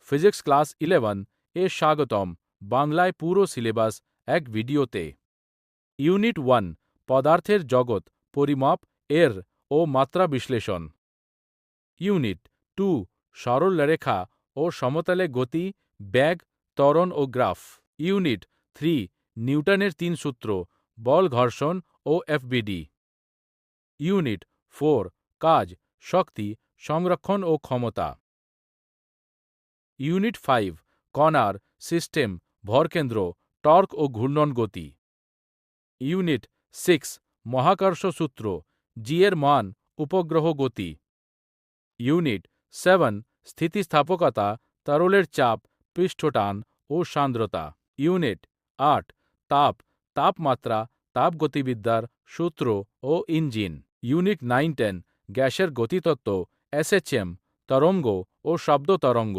Physics class 11 এ স্বাগতম। বাংলায় পুরো সিলেবাস এক ভিডিওতে। ইউনিট 1 পদার্থের জগৎ, পরিমাপ এর ও মাত্রা বিশ্লেষণ। ইউনিট 2 সরলরেখা ও সমতলে গতি, বেগ, ত্বরণ ও গ্রাফ। ইউনিট 3 নিউটনের 3 সূত্র, বল, ঘর্ষণ ও এফবিডি। ইউনিট 4 কাজ, শক্তি, সংরক্ষণ ও ক্ষমতা। ইউনিট 5 কণার, সিস্টেম, ভরকেন্দ্র, টর্ক ও ঘূর্ণন গতি। ইউনিট 6 মহাকর্ষ সূত্র, জি এর মান, উপগ্রহ গতি। ইউনিট 7 স্থিতিস্থাপকতা, তরলের চাপ, পৃষ্ঠটান ও সান্দ্রতা। ইউনিট 8 তাপ, তাপমাত্রা, তাপগতিবিদ্যার সূত্র ও ইঞ্জিন। ইউনিট 9-10 গ্যাসের গতিতত্ত্ব, এসএচএম, তরঙ্গ ও শব্দ তরঙ্গ।